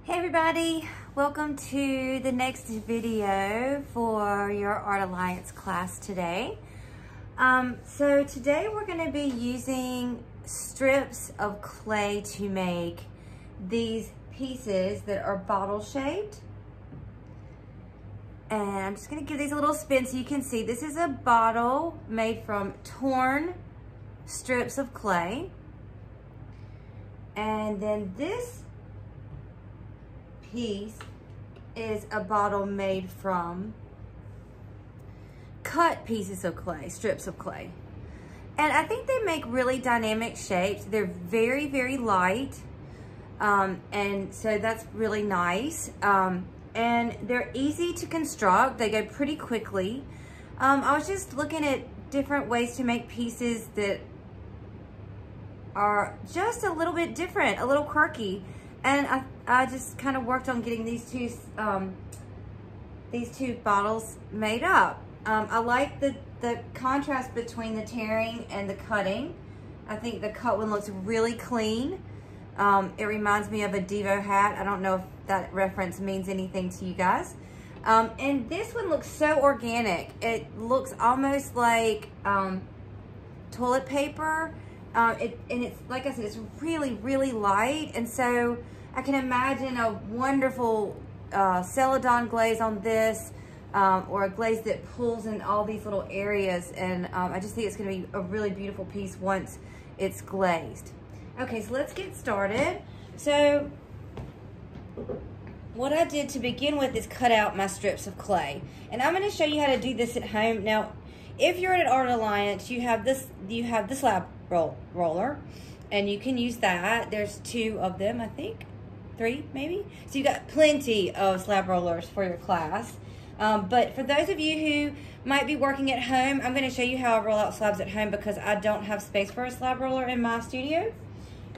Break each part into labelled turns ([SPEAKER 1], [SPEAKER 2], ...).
[SPEAKER 1] Hey everybody, welcome to the next video for your Art Alliance class today. So today we're going to be using strips of clay to make these pieces that are bottle shaped. And I'm just going to give these a little spin so you can see this is a bottle made from torn strips of clay. And then this piece is a bottle made from cut pieces of clay, strips of clay. And I think they make really dynamic shapes. They're very, very light. And so that's really nice. And they're easy to construct. They go pretty quickly. I was just looking at different ways to make pieces that are just a little bit different, a little quirky. And I just kind of worked on getting these two bottles made up. I like the contrast between the tearing and the cutting. I think the cut one looks really clean. It reminds me of a Devo hat. I don't know if that reference means anything to you guys. And this one looks so organic. It looks almost like toilet paper. And it's, like I said, it's really, really light. And so I can imagine a wonderful Celadon glaze on this, or a glaze that pulls in all these little areas. And I just think it's gonna be a really beautiful piece once it's glazed. Okay, so let's get started. So what I did to begin with is cut out my strips of clay. And I'm gonna show you how to do this at home. Now, if you're at an Art Alliance, you have the slab roller, and you can use that. There's 2 of them, I think. 3 maybe. So you got plenty of slab rollers for your class. But for those of you who might be working at home, I'm going to show you how I roll out slabs at home because I don't have space for a slab roller in my studio.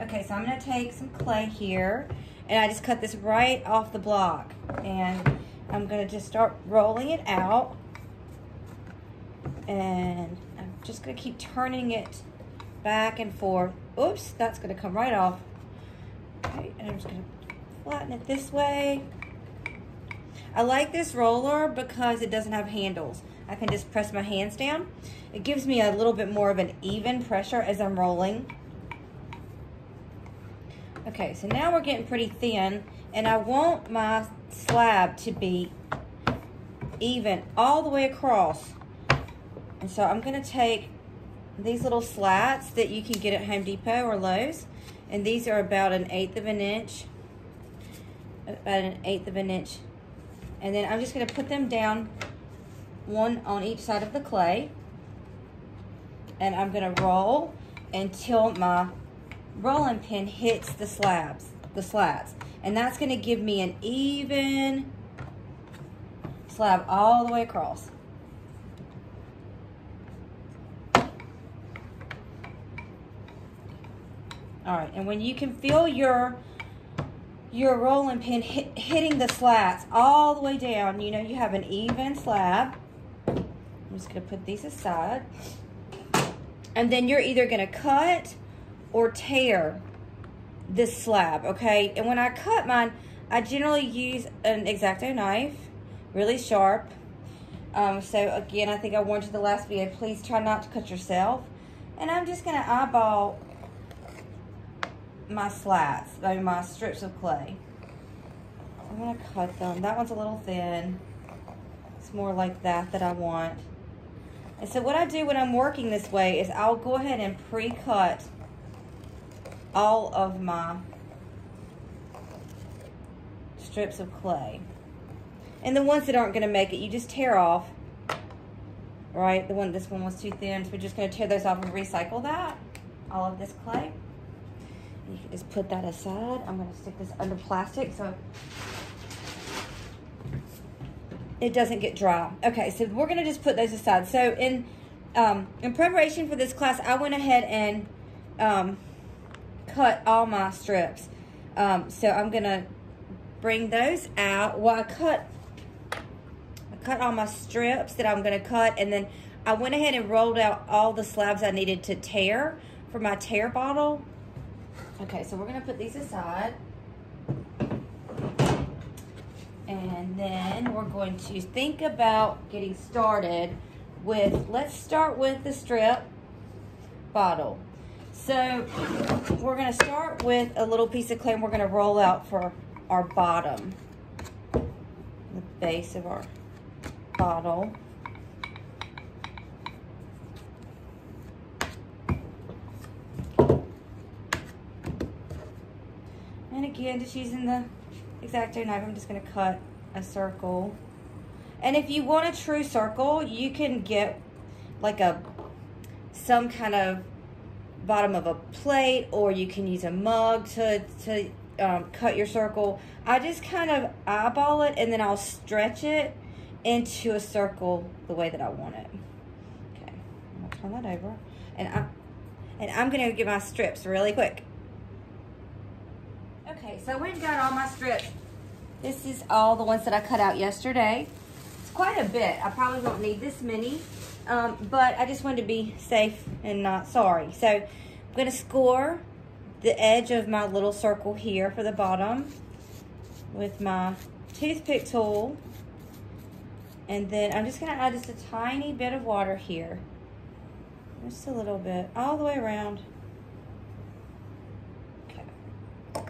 [SPEAKER 1] Okay, so I'm going to take some clay here, and I just cut this right off the block, and I'm going to just start rolling it out, and I'm just going to keep turning it back and forth. Oops, that's going to come right off. Okay, and I'm just going to flatten it this way. I like this roller because it doesn't have handles. I can just press my hands down. It gives me a little bit more of an even pressure as I'm rolling. Okay, so now we're getting pretty thin, and I want my slab to be even all the way across. And so I'm going to take these little slats that you can get at Home Depot or Lowe's, and these are about 1/8 of an inch. And then I'm just going to put them down, one on each side of the clay, and I'm going to roll until my rolling pin hits the slats, and that's going to give me an even slab all the way across. All right, and when you can feel your rolling pin hitting the slats all the way down, you know you have an even slab. I'm just going to put these aside. And then you're either going to cut or tear this slab, okay? And when I cut mine, I generally use an X-Acto knife, really sharp. So again, I think I warned you the last video, please try not to cut yourself. And I'm just going to eyeball my slats, my strips of clay. I'm going to cut them. That one's a little thin. It's more like that I want. And so what I do when I'm working this way is I'll go ahead and pre-cut all of my strips of clay. And the ones that aren't going to make it, you just tear off. Right? This one was too thin, so we're just going to tear those off and recycle that, all of this clay. You can just put that aside. I'm going to stick this under plastic so it doesn't get dry. Okay, so we're going to just put those aside. So in preparation for this class, I went ahead and cut all my strips. So I'm going to bring those out. Well, I cut all my strips that I'm going to cut, and then I went ahead and rolled out all the slabs I needed to tear for my tear bottle. Okay, so we're going to put these aside. then we're going to think about getting started with, let's start with the strip bottle. So we're going to start with a little piece of clay and we're going to roll out for our bottom, the base of our bottle. And again, just using the X-Acto knife, I'm just going to cut a circle. And if you want a true circle, you can get like some kind of bottom of a plate, or you can use a mug to cut your circle. I just kind of eyeball it and then I'll stretch it into a circle the way that I want it. Okay, I'm gonna turn that over, and I'm gonna get my strips really quick. Okay, so I went and got all my strips. This is all the ones that I cut out yesterday. It's quite a bit. I probably won't need this many, but I just wanted to be safe and not sorry. So I'm gonna score the edge of my little circle here for the bottom with my toothpick tool. And then I'm just gonna add just a tiny bit of water here. Just a little bit, all the way around. Okay.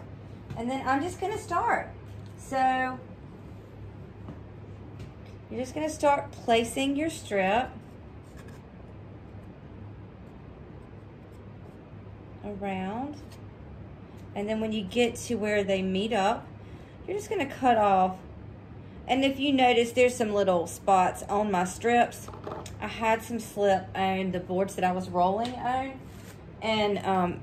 [SPEAKER 1] And then I'm just gonna start. So you're just gonna start placing your strip around. And then when you get to where they meet up, you're just gonna cut off. And if you notice, there's some little spots on my strips. I had some slip on the boards that I was rolling on, and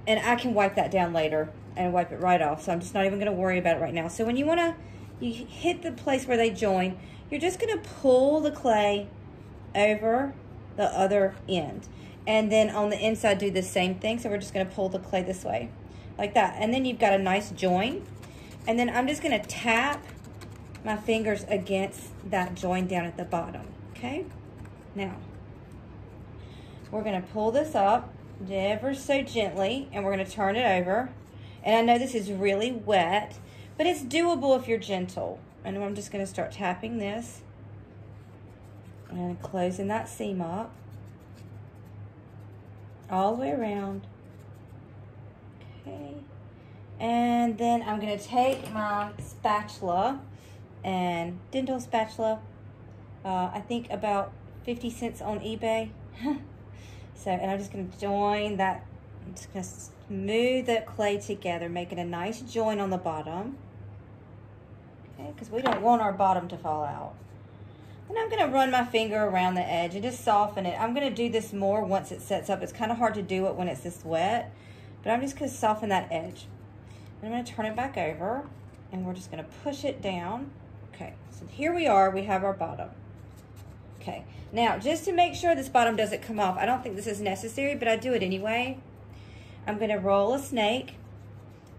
[SPEAKER 1] I can wipe that down later and wipe it right off. So I'm just not even gonna worry about it right now. So when you hit the place where they join, you're just gonna pull the clay over the other end. And then on the inside, do the same thing. So we're just gonna pull the clay this way, like that. And then you've got a nice join. And then I'm just gonna tap my fingers against that join down at the bottom, okay? Now, we're gonna pull this up ever so gently, and we're gonna turn it over. And I know this is really wet, but it's doable if you're gentle. And I'm just gonna start tapping this and closing that seam up all the way around. Okay. And then I'm gonna take my spatula, and dental spatula, I think about 50 cents on eBay. So, and I'm just gonna join that, I'm just gonna smooth that clay together, making a nice join on the bottom. Okay, because we don't want our bottom to fall out. And I'm gonna run my finger around the edge and just soften it. I'm gonna do this more once it sets up. It's kind of hard to do it when it's this wet, but I'm just gonna soften that edge. And I'm gonna turn it back over, and we're just gonna push it down. Okay, so here we are, we have our bottom. Okay, now just to make sure this bottom doesn't come off, I don't think this is necessary, but I do it anyway. I'm gonna roll a snake,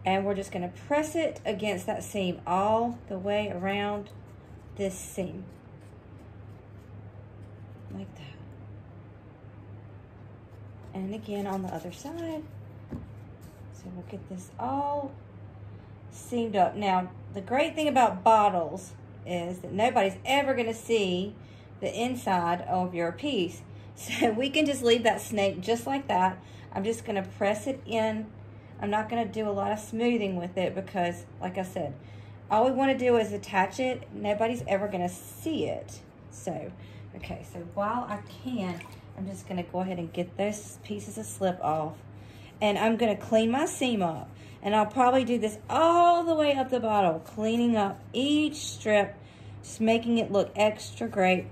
[SPEAKER 1] and we're just gonna press it against that seam all the way around this seam. Like that. And again on the other side. So we'll get this all seamed up. Now, the great thing about bottles is that nobody's ever gonna see the inside of your piece. So we can just leave that snake just like that. I'm just gonna press it in. I'm not gonna do a lot of smoothing with it because, like I said, all we wanna do is attach it. Nobody's ever gonna see it. So, okay, so while I can, I'm just gonna go ahead and get those pieces of slip off. And I'm gonna clean my seam up. And I'll probably do this all the way up the bottle, cleaning up each strip, just making it look extra great.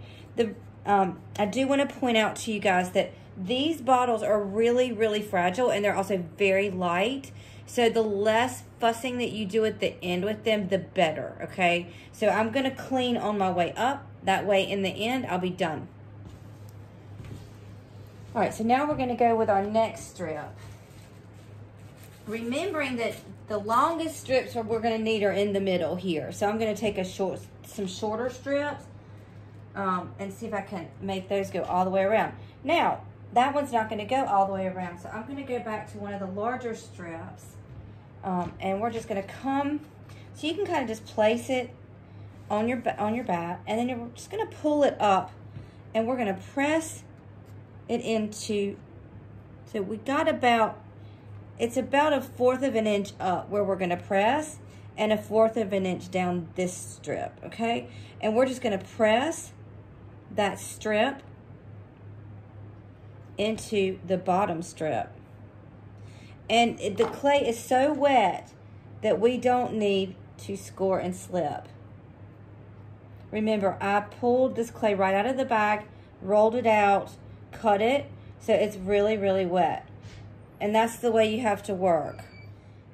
[SPEAKER 1] I do want to point out to you guys that these bottles are really, really fragile, and they're also very light. So the less fussing that you do at the end with them, the better, okay? So I'm gonna clean on my way up. That way in the end, I'll be done. All right, so now we're gonna go with our next strip. Remembering that the longest strips we're going to need are in the middle here. So I'm going to take some shorter strips and see if I can make those go all the way around. Now, that one's not going to go all the way around. So I'm going to go back to one of the larger strips and we're just going to come. So you can kind of just place it on your bat, and then you're just gonna pull it up, and we're gonna press it into, so we got about, it's about 1/4 of an inch up where we're gonna press, and 1/4 of an inch down this strip, okay? And we're just gonna press that strip into the bottom strip. And the clay is so wet that we don't need to score and slip. Remember, I pulled this clay right out of the bag, rolled it out, cut it, so it's really, really wet. And that's the way you have to work.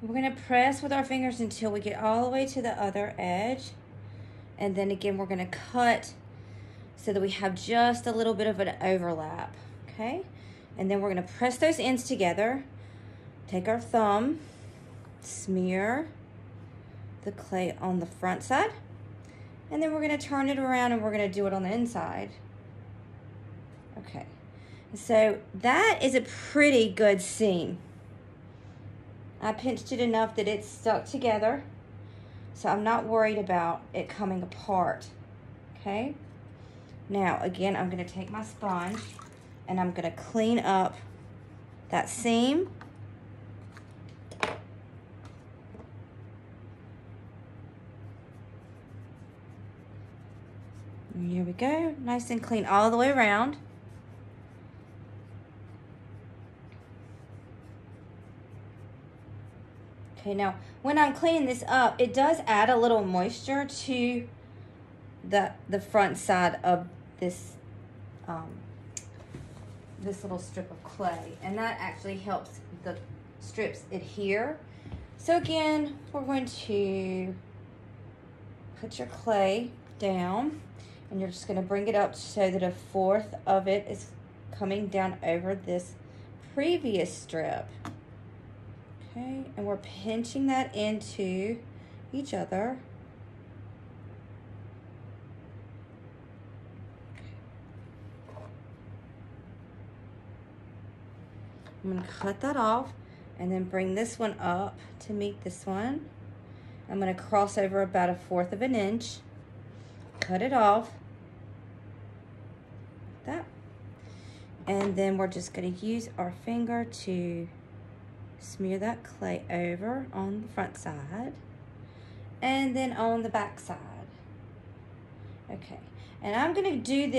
[SPEAKER 1] We're gonna press with our fingers until we get all the way to the other edge. And then again, we're gonna cut so that we have just a little bit of an overlap, okay? And then we're gonna press those ends together, take our thumb, smear the clay on the front side, and then we're gonna turn it around and we're gonna do it on the inside. Okay, so that is a pretty good seam. I pinched it enough that it's stuck together, so I'm not worried about it coming apart, okay? Now, again, I'm gonna take my sponge and I'm gonna clean up that seam. And here we go, nice and clean all the way around. Okay, now when I'm cleaning this up, it does add a little moisture to the front side of this this little strip of clay, and that actually helps the strips adhere. So again, we're going to put your clay down, and you're just going to bring it up so that 1/4 of it is coming down over this previous strip. Okay, and we're pinching that into each other. I'm going to cut that off and then bring this one up to meet this one. I'm going to cross over about 1/4 of an inch, cut it off, like that. And then we're just going to use our finger to smear that clay over on the front side and then on the back side. Okay, and I'm going to do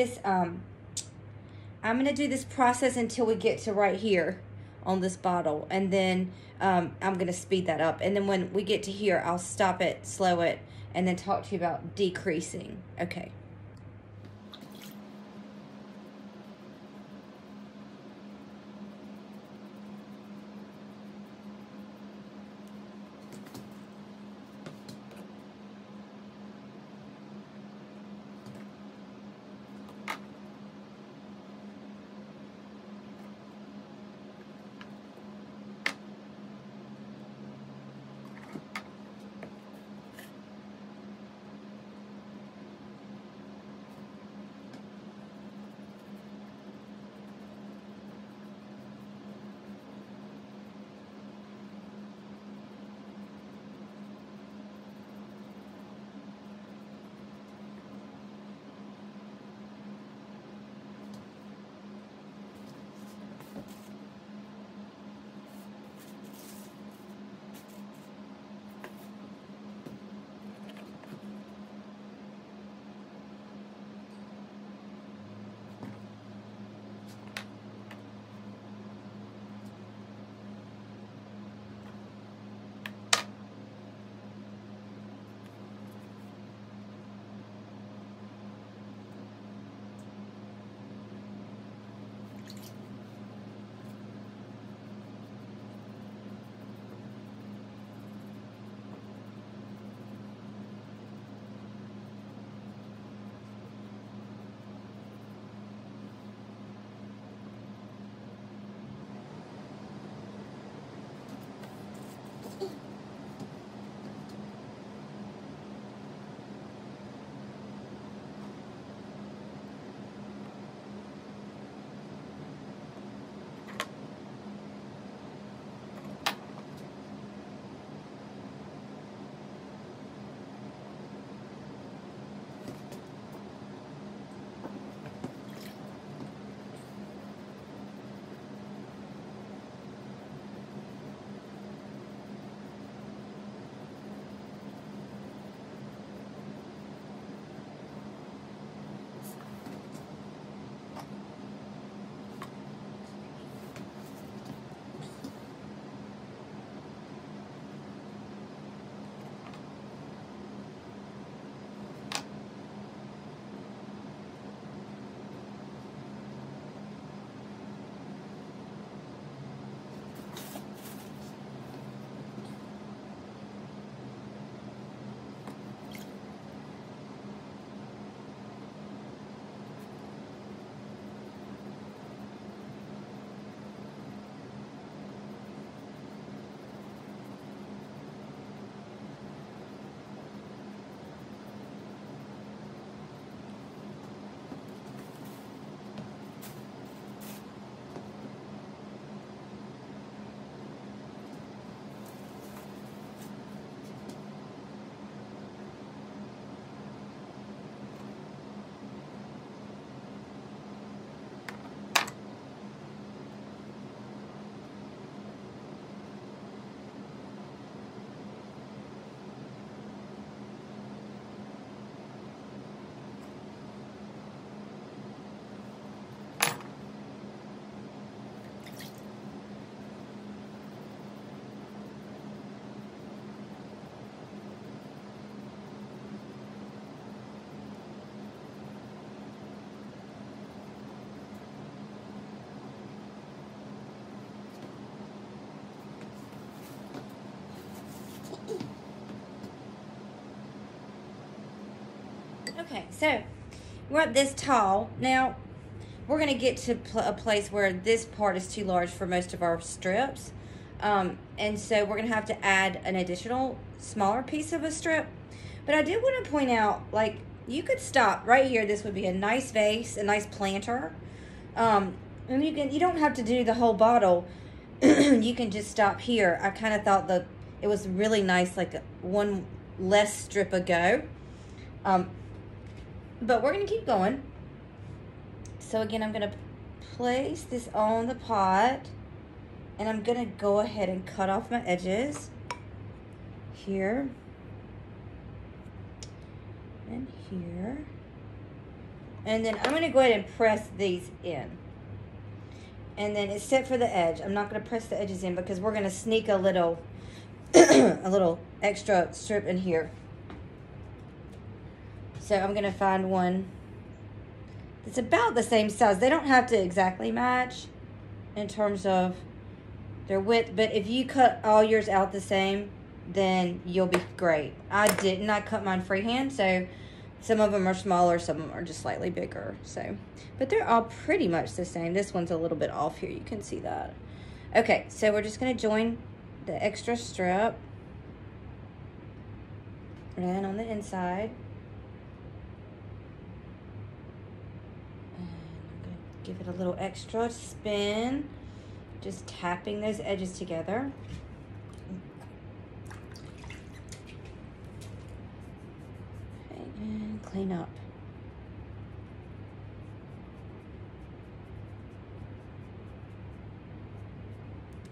[SPEAKER 1] this process until we get to right here on this bottle, and then I'm going to speed that up, and then when we get to here I'll stop it, slow it, and then talk to you about decreasing. Okay. Okay, so we're up this tall. Now, we're going to get to a place where this part is too large for most of our strips. And so we're going to have to add an additional smaller piece of a strip. But I did want to point out, like, you could stop right here. This would be a nice vase, a nice planter. And you don't have to do the whole bottle. You can just stop here. I kind of thought it was really nice, like one less strip ago. But we're going to keep going. So again, I'm going to place this on the pot, and I'm going to go ahead and cut off my edges here and here. And then I'm going to go ahead and press these in. And then except for the edge, I'm not going to press the edges in because we're going to sneak a little a little extra strip in here. So I'm going to find one that's about the same size. They don't have to exactly match in terms of their width, but if you cut all yours out the same, then you'll be great. I didn't. I cut mine freehand, so some of them are smaller, some of them are just slightly bigger. So, but they're all pretty much the same. This one's a little bit off here. You can see that. Okay, so we're just going to join the extra strip and on the inside. Give it a little extra spin, just tapping those edges together. Okay, and clean up.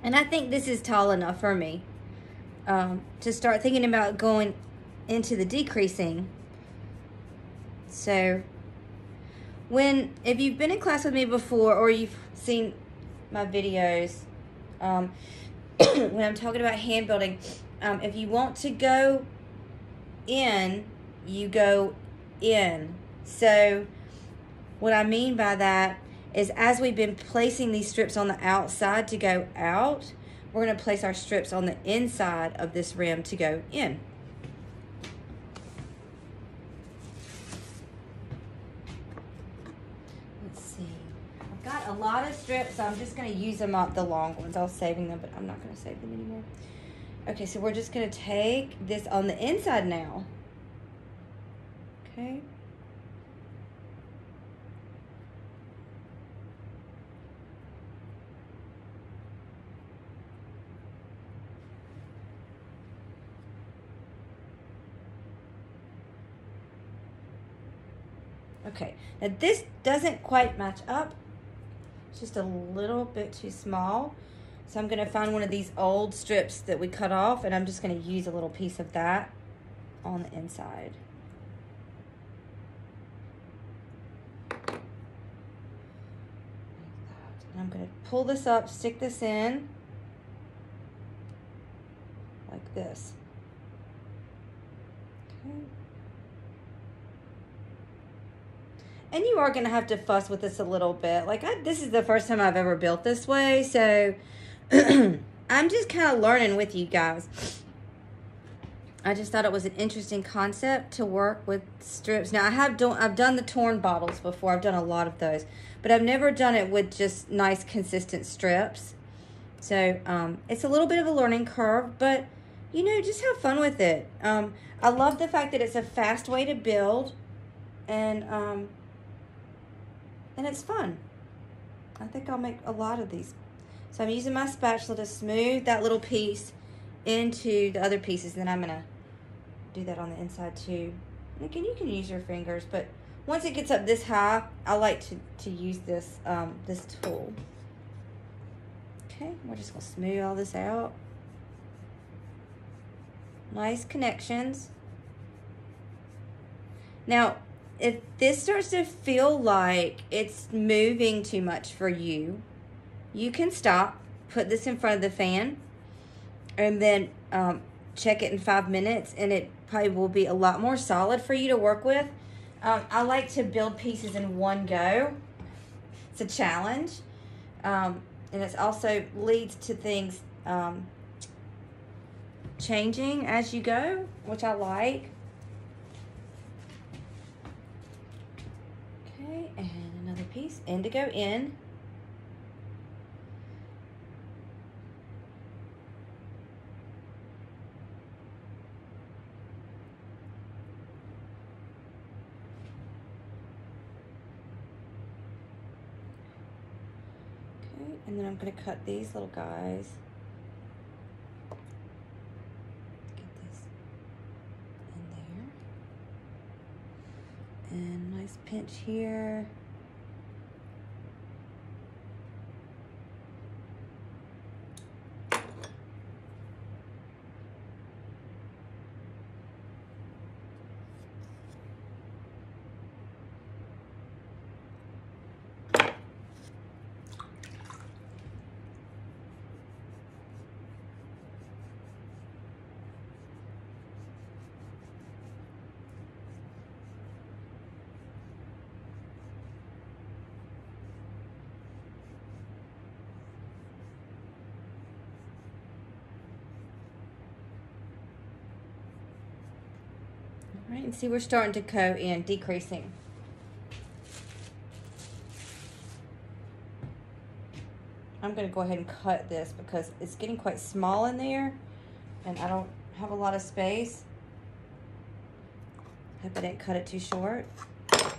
[SPEAKER 1] And I think this is tall enough for me to start thinking about going into the decreasing. So if you've been in class with me before, or you've seen my videos, when I'm talking about hand building, if you want to go in, you go in. So what I mean by that is, as we've been placing these strips on the outside to go out, we're going to place our strips on the inside of this rim to go in. Got a lot of strips, so I'm just going to use them up, the long ones. I was saving them, but I'm not going to save them anymore. Okay, so we're just going to take this on the inside now. Okay. Okay, now this doesn't quite match up. Just a little bit too small. So I'm going to find one of these old strips that we cut off, and I'm just going to use a little piece of that on the inside. And I'm going to pull this up, stick this in like this. Okay. And you are going to have to fuss with this a little bit. Like, this is the first time I've ever built this way, so I'm just kind of learning with you guys. I just thought it was an interesting concept to work with strips. Now, I've done the torn bottles before. I've done a lot of those, but I've never done it with just nice, consistent strips. So it's a little bit of a learning curve, but, you know, just have fun with it. I love the fact that it's a fast way to build, and it's fun. I think I'll make a lot of these. So I'm using my spatula to smooth that little piece into the other pieces. Then I'm gonna do that on the inside too. And again, you can use your fingers, but once it gets up this high, I like to use this this tool. Okay, we're just gonna smooth all this out. Nice connections. Now, if this starts to feel like it's moving too much for you, you can stop, put this in front of the fan, and then check it in 5 minutes, and it probably will be a lot more solid for you to work with. I like to build pieces in one go. It's a challenge, and it also leads to things changing as you go, which I like. Okay, and another piece, indigo in. Okay, and then I'm going to cut these little guys. Get this in there. And nice pinch here. All right, and see we're starting to coat in, decreasing. I'm going to go ahead and cut this because it's getting quite small in there and I don't have a lot of space. Hope I didn't cut it too short. Okay,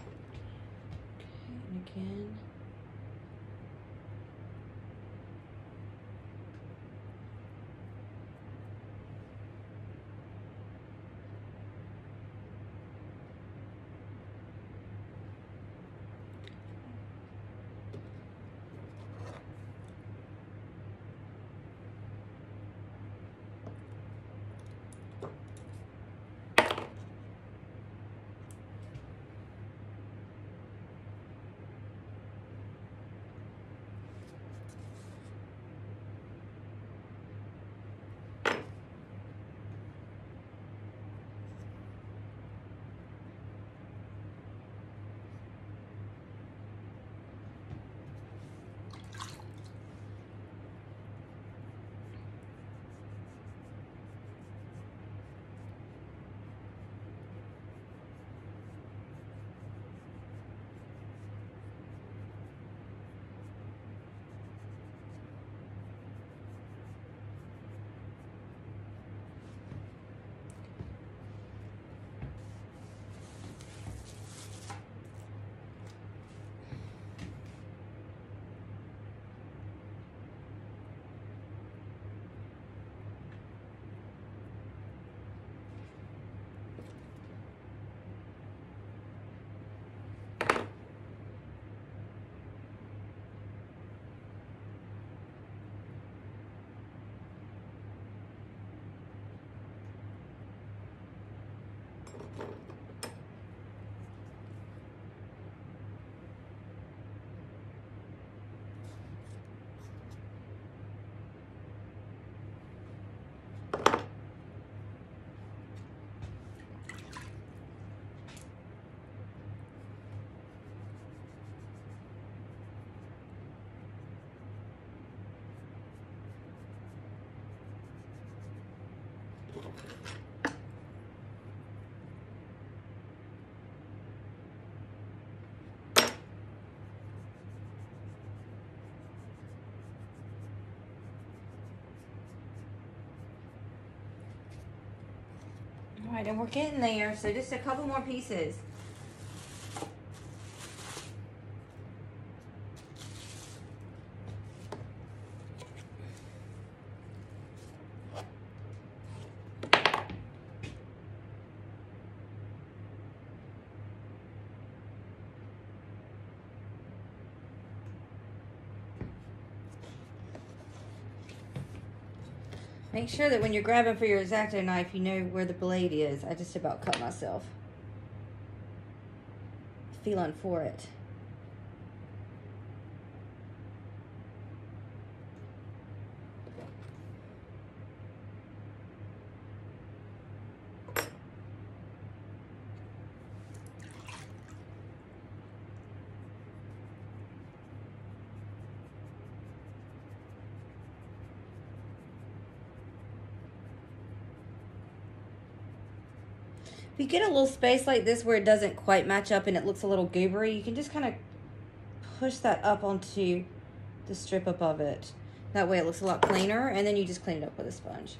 [SPEAKER 1] and again. All right, and we're getting there, so just a couple more pieces. Make sure that when you're grabbing for your X-Acto knife, you know where the blade is. I just about cut myself. Feeling for it. If you get a little space like this where it doesn't quite match up and it looks a little goobery, you can just kind of push that up onto the strip above it. That way it looks a lot cleaner, and then you just clean it up with a sponge.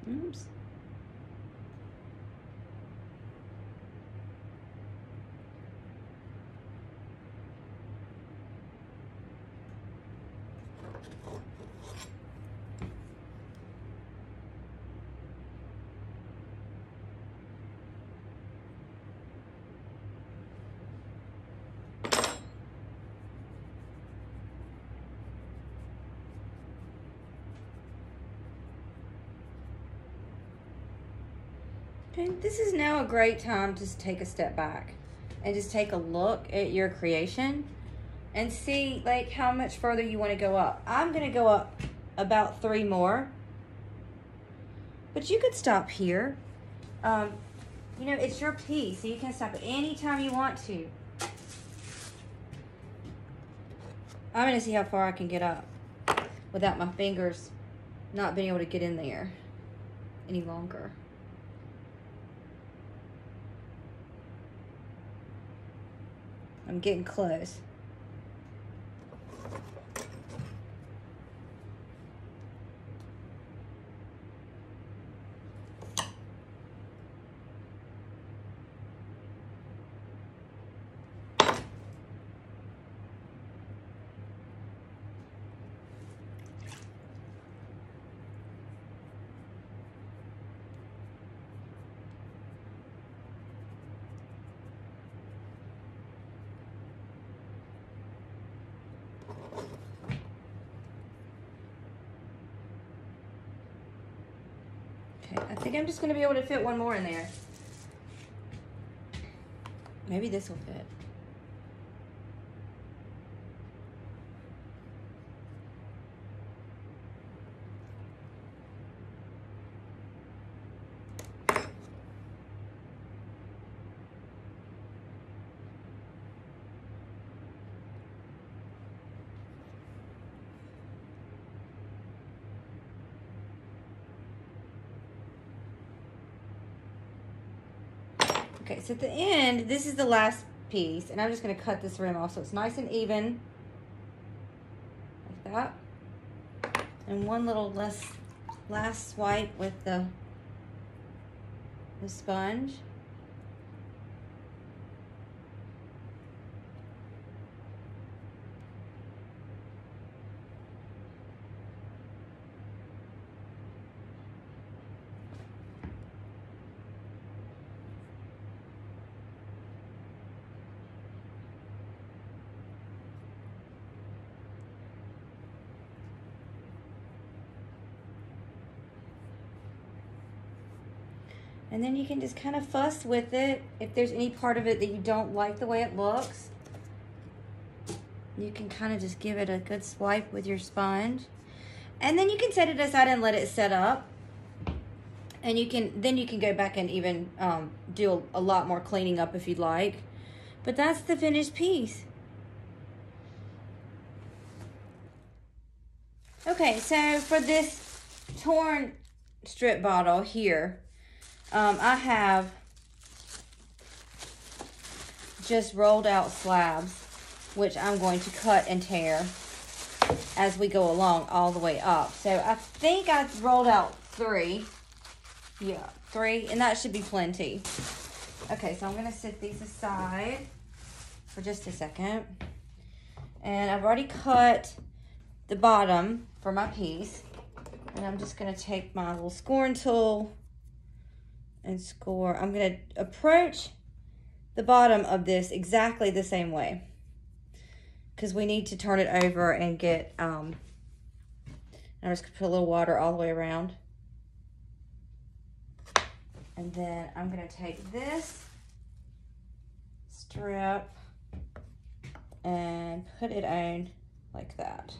[SPEAKER 1] Oops. Okay, this is now a great time to take a step back and just take a look at your creation and see like how much further you want to go up. I'm going to go up about 3 more, but you could stop here. You know, it's your piece, so you can stop at any time you want to. I'm going to see how far I can get up without my fingers not being able to get in there any longer. I'm getting close. I think I'm just going to be able to fit one more in there. Maybe this will fit. Okay, so at the end, this is the last piece, and I'm just going to cut this rim off so it's nice and even, like that. And one little last swipe with the sponge. And then you can just kind of fuss with it. If there's any part of it that you don't like the way it looks, you can kind of just give it a good swipe with your sponge. And then you can set it aside and let it set up. And then you can go back and even do a lot more cleaning up if you'd like. But that's the finished piece. Okay, so for this torn strip bottle here, I have just rolled out slabs, which I'm going to cut and tear as we go along all the way up. So I think I've rolled out 3. Yeah, 3, and that should be plenty. Okay, so I'm going to set these aside for just a second. And I've already cut the bottom for my piece. And I'm just going to take my little scoring tool and score. I'm going to approach the bottom of this exactly the same way, because we need to turn it over and get, I'm just going to put a little water all the way around. And then I'm going to take this strip and put it on like that.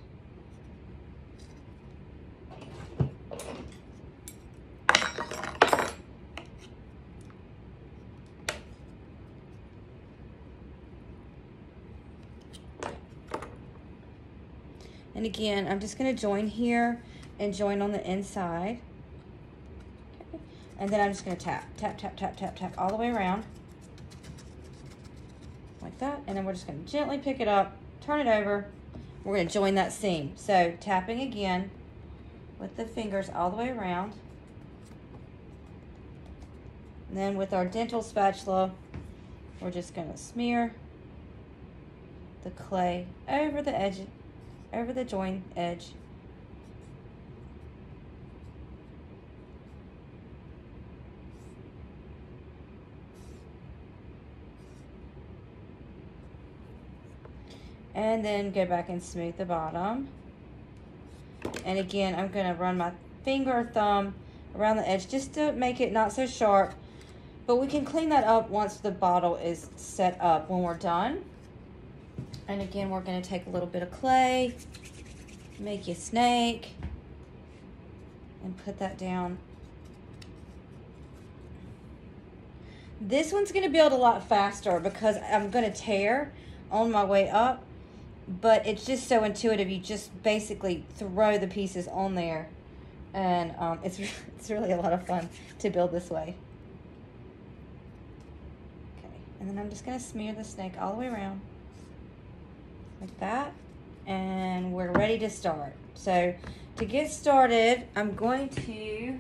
[SPEAKER 1] And again, I'm just going to join here and join on the inside. Okay. And then I'm just going to tap, tap, tap, tap, tap, tap all the way around. Like that. And then we're just going to gently pick it up, turn it over. We're going to join that seam. So tapping again with the fingers all the way around. And then with our dental spatula, we're just going to smear the clay over the edge, over the join edge. And then go back and smooth the bottom. And again, I'm going to run my finger or thumb around the edge just to make it not so sharp. But we can clean that up once the bottle is set up when we're done. And again, we're going to take a little bit of clay, make a snake, and put that down. This one's going to build a lot faster because I'm going to tear on my way up, but it's just so intuitive. You just basically throw the pieces on there, and it's really a lot of fun to build this way. Okay, and then I'm just going to smear the snake all the way around. Like that, and we're ready to start. So to get started, I'm going to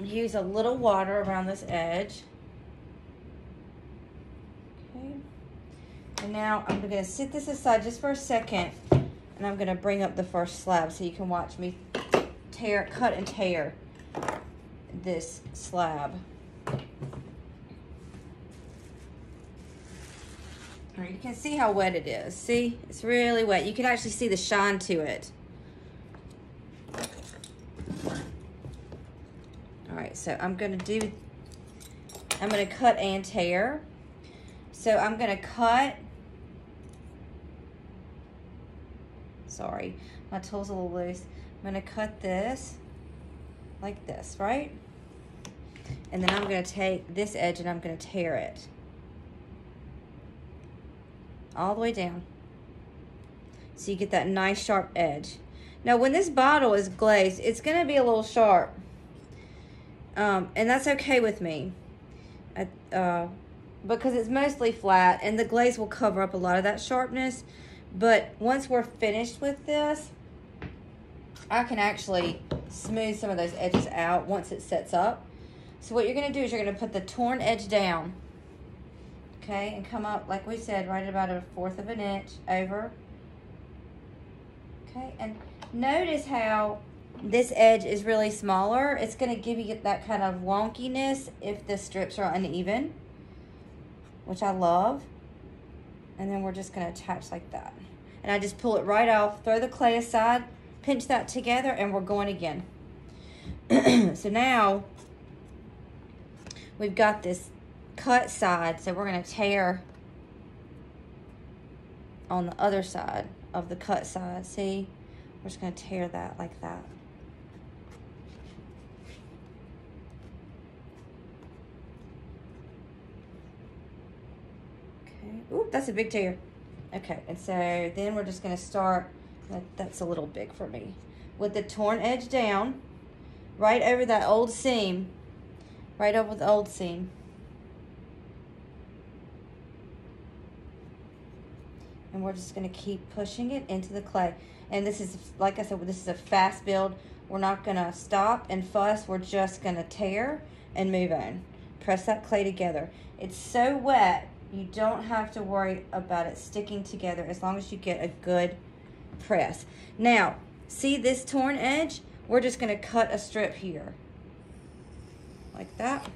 [SPEAKER 1] use a little water around this edge. Okay, and now I'm going to sit this aside just for a second, and I'm going to bring up the first slab so you can watch me cut and tear this slab. You can see how wet it is. See, it's really wet. You can actually see the shine to it. All right, so I'm going to cut and tear. So I'm going to cut, sorry, my tool's a little loose. I'm going to cut this like this, right? And then I'm going to take this edge and I'm going to tear it all the way down, so you get that nice sharp edge. Now when this bottle is glazed, it's going to be a little sharp, and that's okay with me, because it's mostly flat and the glaze will cover up a lot of that sharpness. But once we're finished with this, I can actually smooth some of those edges out once it sets up. So what you're going to do is you're going to put the torn edge down, okay, and come up, like we said, right at about 1/4 of an inch over. Okay, and notice how this edge is really smaller. It's going to give you that kind of wonkiness if the strips are uneven, which I love. And then we're just going to attach like that. And I just pull it right off, throw the clay aside, pinch that together, and we're going again. So now we've got this cut side, so we're going to tear on the other side of the cut side. See, we're just going to tear that like that. Okay, ooh, that's a big tear. Okay, and so then we're just going to start, that's a little big for me, with the torn edge down, right over that old seam, right over the old seam. And we're just going to keep pushing it into the clay. And this is, like I said, this is a fast build. We're not going to stop and fuss. We're just going to tear and move on. Press that clay together. It's so wet, you don't have to worry about it sticking together as long as you get a good press. Now, see this torn edge? We're just going to cut a strip here, like that,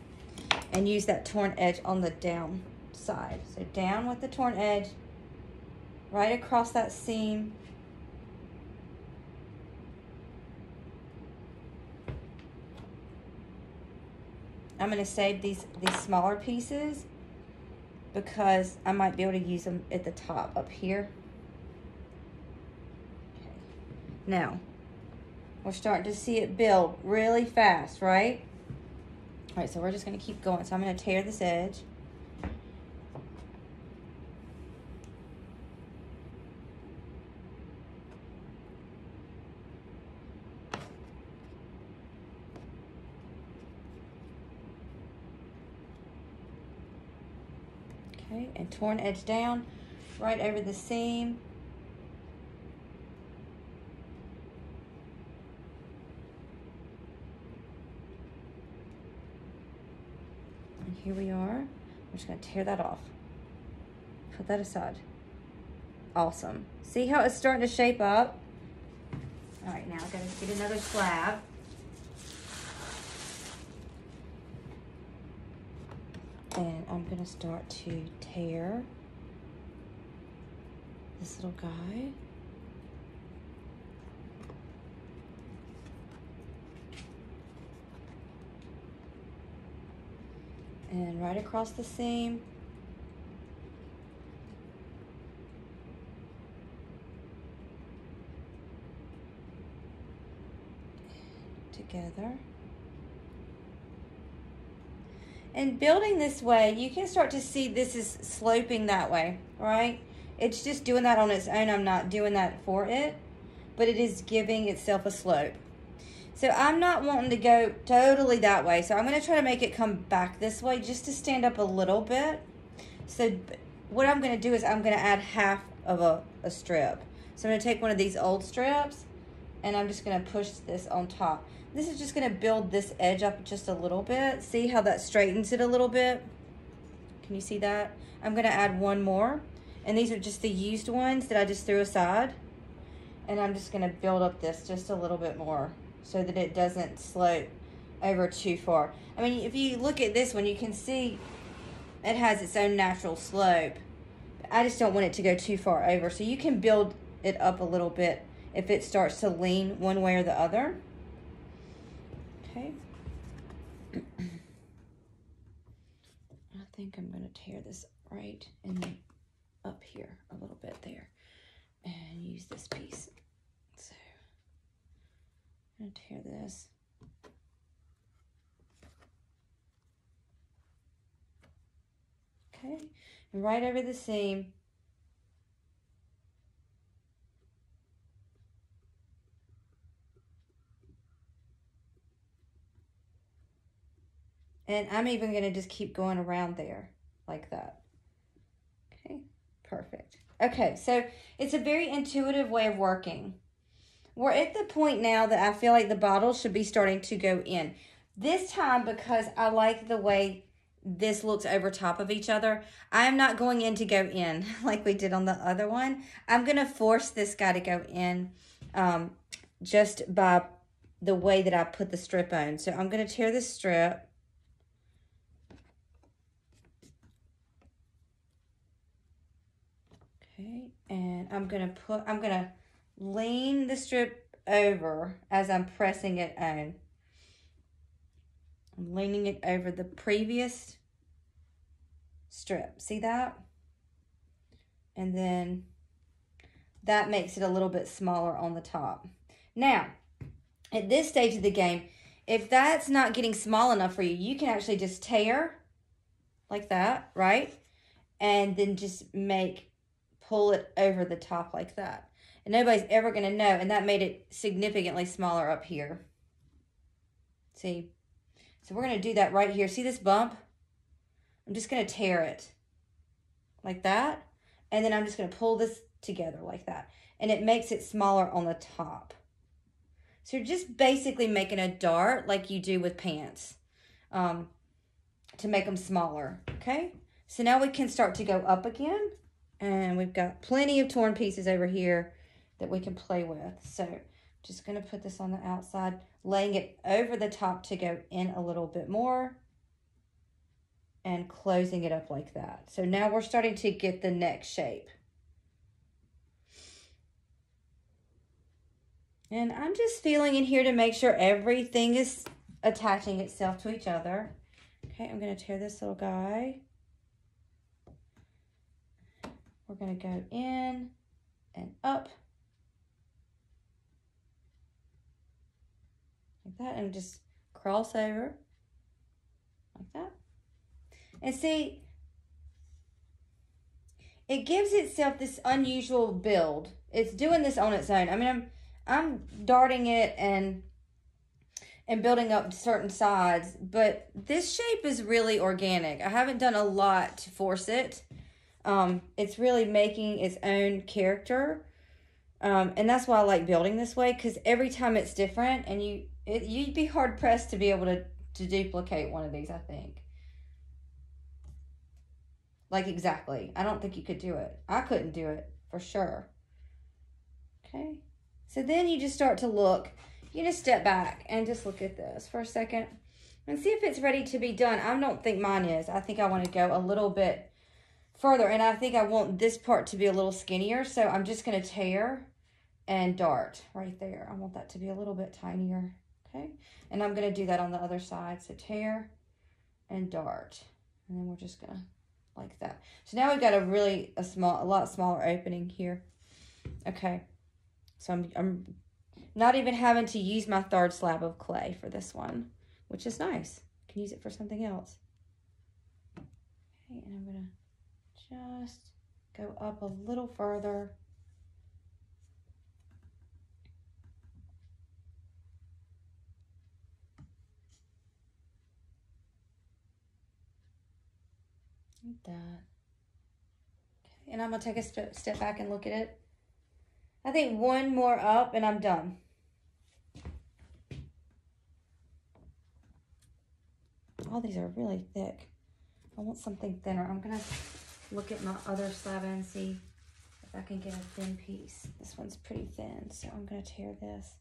[SPEAKER 1] and use that torn edge on the down side. So down with the torn edge, right across that seam. I'm going to save these smaller pieces because I might be able to use them at the top up here. Okay. Now, we're starting to see it build really fast, right? All right, so we're just gonna keep going. So I'm gonna tear this edge. Okay, and torn edge down right over the seam. And here we are. I'm just gonna tear that off. Put that aside. Awesome. See how it's starting to shape up? All right, now I've got to get another slab. And I'm gonna start to tear this little guy. And right across the seam. Together. And building this way, you can start to see this is sloping that way, right? It's just doing that on its own. I'm not doing that for it, but it is giving itself a slope. So I'm not wanting to go totally that way. So I'm gonna try to make it come back this way just to stand up a little bit. So what I'm gonna do is I'm gonna add half of a strip. So I'm gonna take one of these old strips and I'm just gonna push this on top. This is just gonna build this edge up just a little bit. See how that straightens it a little bit? Can you see that? I'm gonna add one more. And these are just the used ones that I just threw aside. And I'm just gonna build up this just a little bit more so that it doesn't slope over too far. I mean, if you look at this one, you can see it has its own natural slope. I just don't want it to go too far over. So you can build it up a little bit if it starts to lean one way or the other. Okay. I think I'm going to tear this right in the, up here a little bit there and use this piece. So I'm going to tear this. Okay, and right over the seam. And I'm even going to just keep going around there like that. Okay, perfect. Okay, so it's a very intuitive way of working. We're at the point now that I feel like the bottle should be starting to go in. This time, because I like the way this looks over top of each other, I'm not going in to go in like we did on the other one. I'm going to force this guy to go in just by the way that I put the strip on. So I'm going to tear this strip. Okay, and I'm gonna lean the strip over as I'm pressing it on. I'm leaning it over the previous strip. See that? And then that makes it a little bit smaller on the top. Now, at this stage of the game, if that's not getting small enough for you, you can actually just tear like that, right? And then just pull it over the top like that. And nobody's ever going to know. And that made it significantly smaller up here. See? So we're going to do that right here. See this bump? I'm just going to tear it like that. And then I'm just going to pull this together like that. And it makes it smaller on the top. So you're just basically making a dart like you do with pants to make them smaller. Okay? So now we can start to go up again. And we've got plenty of torn pieces over here that we can play with. So just going to put this on the outside, laying it over the top to go in a little bit more and closing it up like that. So now we're starting to get the neck shape. And I'm just feeling in here to make sure everything is attaching itself to each other. Okay, I'm going to tear this little guy. we're going to go in and up. Like that, and just cross over. Like that. And see, it gives itself this unusual build. It's doing this on its own. I mean, I'm darting it and building up certain sides, but this shape is really organic. I haven't done a lot to force it. It's really making its own character. And that's why I like building this way, because every time it's different, and you'd be hard pressed to be able to duplicate one of these, I think. Like exactly. I don't think you could do it. I couldn't do it for sure. Okay. So then you just start to look. You just step back and just look at this for a second and see if it's ready to be done. I don't think mine is. I think I want to go a little bit further, and I think I want this part to be a little skinnier. So I'm just going to tear and dart right there. I want that to be a little bit tinier. Okay. And I'm going to do that on the other side. So tear and dart. And then we're just going to like that. So now we've got a lot smaller opening here. Okay. So I'm not even having to use my third slab of clay for this one, which is nice. I can use it for something else. Okay, and I'm going to just go up a little further. Like that. Okay, and I'm going to take a step back and look at it. I think one more up and I'm done. All these are really thick. I want something thinner. I'm going to look at my other slab and see if I can get a thin piece. This one's pretty thin, so I'm going to tear this.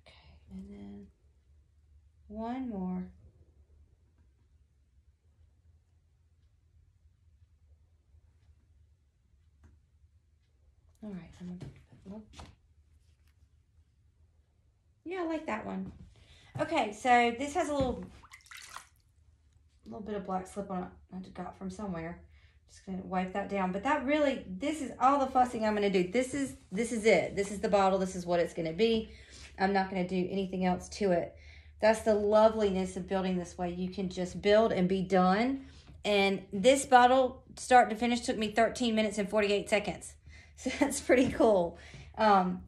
[SPEAKER 1] Okay, and then one more. All right, I'm gonna look. Yeah, I like that one. Okay, so this has a little bit of black slip on it I got from somewhere. Just gonna wipe that down. But that really, this is all the fussing I'm gonna do. This is it. This is the bottle. This is what it's gonna be. I'm not gonna do anything else to it. That's the loveliness of building this way. You can just build and be done. And this bottle, start to finish, took me 13 minutes and 48 seconds. So that's pretty cool. So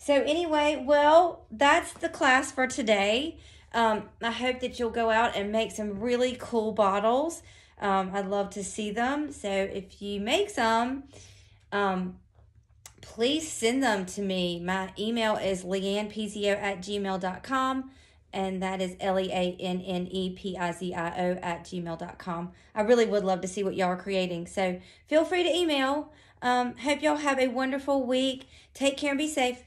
[SPEAKER 1] anyway, well, that's the class for today. I hope that you'll go out and make some really cool bottles. I'd love to see them. So if you make some, please send them to me. My email is leannepizio@gmail.com. And that is leannepizio@gmail.com. I really would love to see what y'all are creating. So feel free to email. Hope y'all have a wonderful week. Take care and be safe.